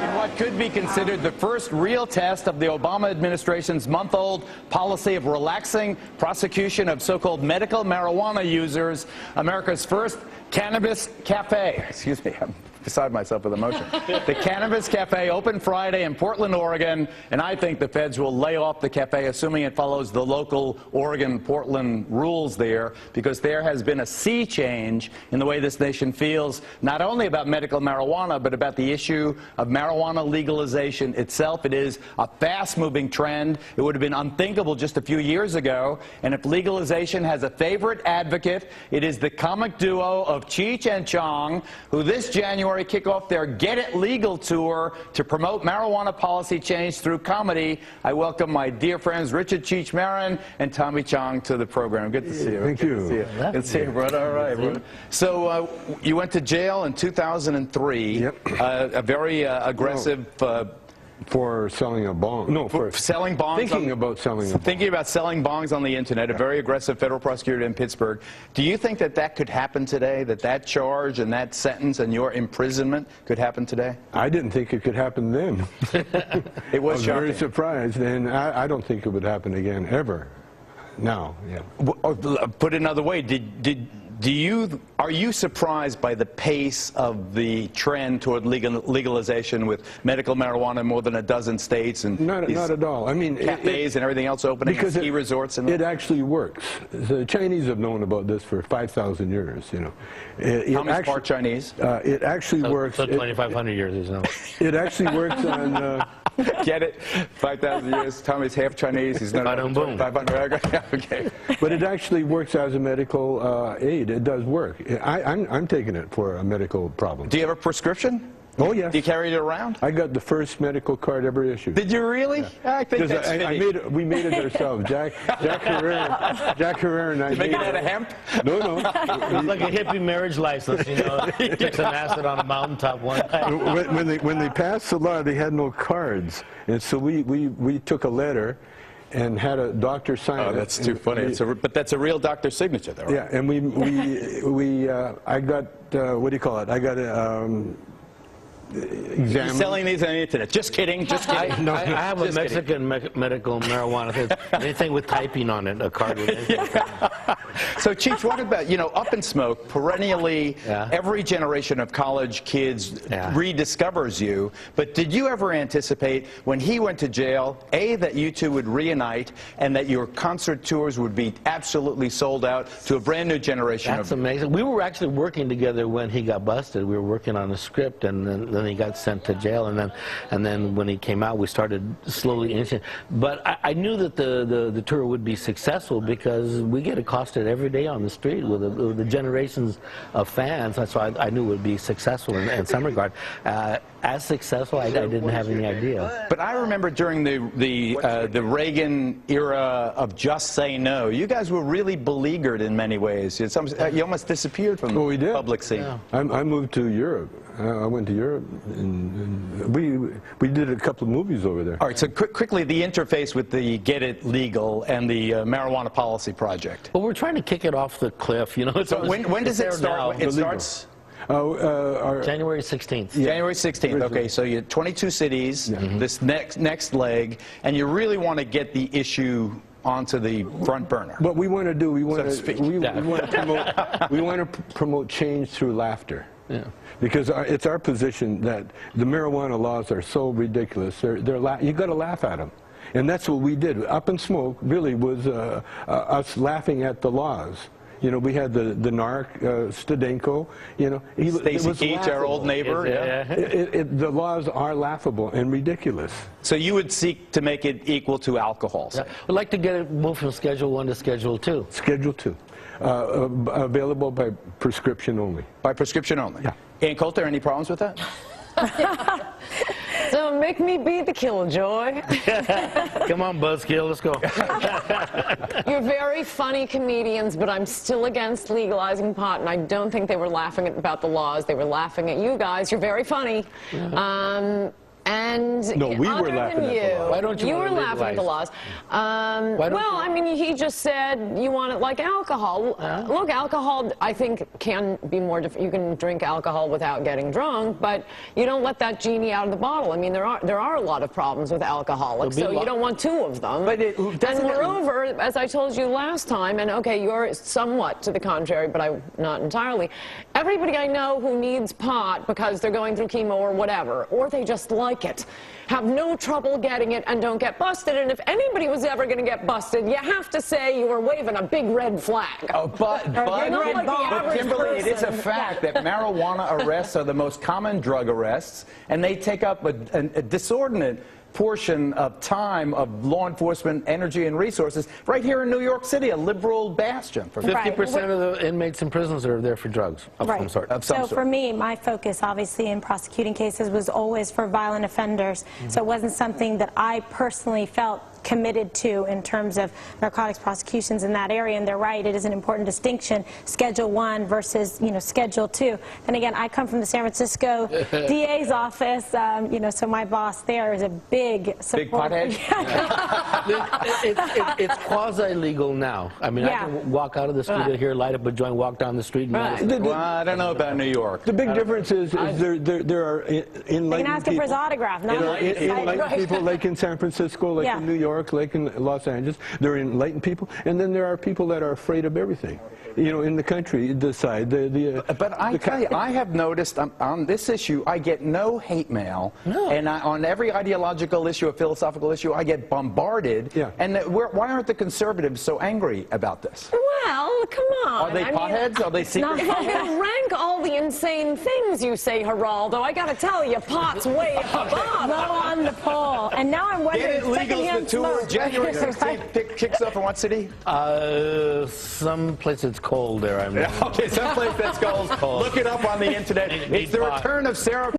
What could be considered the first real test of the Obama administration's month-old policy of relaxing prosecution of so-called medical marijuana users, America's first cannabis cafe. Excuse me, I'm beside myself with emotion. The Cannabis Cafe opened Friday in Portland, Oregon, and I think the feds will lay off the cafe, assuming it follows the local Oregon-Portland rules there, because there has been a sea change in the way this nation feels, not only about medical marijuana, but about the issue of marijuana legalization itself. It is a fast-moving trend. It would have been unthinkable just a few years ago, and if legalization has a favorite advocate, it is the comic duo of Cheech and Chong, who this January kick off their Get It Legal tour to promote marijuana policy change through comedy. I welcome my dear friends Richard Cheech Marin and Tommy Chong to the program. Good to see you. Thank you. Good to see you, brother. All right. Brother. So you went to jail in 2003. Yep. A very aggressive... for selling a bong. No, for selling bongs. Thinking about selling a bong. Thinking about selling bongs on the internet, a very aggressive federal prosecutor in Pittsburgh. Do you think that that could happen today, that charge and that sentence and your imprisonment could happen today? I didn't think it could happen then. It was shocking. I was very surprised, and I don't think it would happen again, ever. Now, yeah. Put it another way, are you surprised by the pace of the trend toward legalization with medical marijuana in more than a dozen states and not at all. I mean, cafes and everything else opening, because ski resorts and it actually works. The Chinese have known about this for 5,000 years. You know, how many part Chinese? It actually works. So 2,500 years is now. It actually works on. Get it? 5,000 years. Tommy's half Chinese. He's not 500. Okay. But it actually works as a medical aid. It does work. I'm taking it for a medical problem. Do you have a prescription? Oh, yes. Do you carry it around? I got the first medical card ever issued. Did you really? Yeah. I think that's we made it ourselves. Jack Herrera and I. Did you make it out of hemp? No. It's like a hippie marriage license, you know. Took some acid on a mountaintop one time. When they passed the law, they had no cards, and so we took a letter and had a doctor sign it. Oh, that's too funny. But that's a real doctor's signature, though, right? Yeah, and I got what do you call it? I got examined. You're selling these on the internet. Just kidding. Just kidding. I have a Mexican medical marijuana. Anything with typing on it, a card with anything. So, Cheech, what about, Up in Smoke, perennially, every generation of college kids rediscovers you, but did you ever anticipate when he went to jail, A, that you two would reunite, and that your concert tours would be absolutely sold out to a brand new generation? That's amazing. We were actually working together when he got busted. We were working on a script, and then he got sent to jail, and then when he came out, we started slowly inching. But I knew that the tour would be successful because we get accosted every day on the street with the generations of fans. That's why I knew it would be successful in some regard. As successful, I didn't have any idea. But I remember during the Reagan era of Just Say No, you guys were really beleaguered in many ways. You almost disappeared from the public scene. Yeah. I moved to Europe. I went to Europe, and we did a couple of movies over there. All right, so quickly, the interface with the Get It Legal and the marijuana policy project. Well, we're trying to kick it off the cliff, you know. So when does it start? It starts January 16th. Yeah. January 16th. Okay, so you have 22 cities, this next leg, and you really want to get the issue onto the front burner. What we want to do, we want to promote change through laughter. Yeah. Because it's our position that the marijuana laws are so ridiculous. You got to laugh at them. And that's what we did. Up in Smoke really was us laughing at the laws. You know, we had the narc, Stadenko, Stacy Cheech, our old neighbor. The laws are laughable and ridiculous. So you would seek to make it equal to alcohol? Yeah. We'd like to get it moved from Schedule 1 to Schedule 2. Schedule 2. Available by prescription only. By prescription only? Yeah. Ann Coulter, any problems with that? Don't make me be the killjoy. Come on, Buzzkill, let's go. You're very funny comedians, but I'm still against legalizing pot, and I don't think they were laughing about the laws. They were laughing at you guys. You're very funny. And No, we were other laughing than at the you, law. Why don't you were want to laughing at the laws. Well, I mean, he just said you want it like alcohol. Look, alcohol, I think, can be more different. You can drink alcohol without getting drunk, but you don't let that genie out of the bottle. I mean, there are a lot of problems with alcoholics, so you don't want two of them. But and moreover, as I told you last time, and okay, you're somewhat to the contrary, but I'm not entirely. Everybody I know who needs pot because they're going through chemo or whatever, or they just like it, have no trouble getting it and don't get busted. And if anybody was ever going to get busted, you have to say you were waving a big red flag. Oh, but Kimberly, it is a fact that marijuana arrests are the most common drug arrests, and they take up a disordinate portion of time of law enforcement energy and resources right here in New York City, a liberal bastion. 50% of the inmates in prisons are there for drugs of some sort. So for me, my focus obviously in prosecuting cases was always for violent offenders. So it wasn't something that I personally felt committed to in terms of narcotics prosecutions in that area. And they're right, it is an important distinction, Schedule I versus, Schedule II. And again, I come from the San Francisco DA's office, so my boss there is a big supporter. Big pothead? It's quasi-legal now. I mean, I can walk out of the street here, light up a joint, walk down the street. And Well, I don't know about New York. The big difference is there are enlightened people. They can ask him for his autograph. Enlightened people like in San Francisco, like in New York, like in Los Angeles. There are enlightened people, and then there are people that are afraid of everything. In the country, the side, But I tell you, I have noticed on this issue, I get no hate mail, and on every ideological issue, a philosophical issue, I get bombarded. And why aren't the conservatives so angry about this? Well, come on. Are they potheads? Are they secret? If I'm going to rank all the insane things you say, Geraldo, I got to tell you, pot's way above. Low on the poll. And now I'm wondering, Get it legal secondhand the tour. smoke. January 16th kicks off in what city? Some place it's cold there. Okay, someplace that's cold. Look it up on the internet. It's the return of Sarah.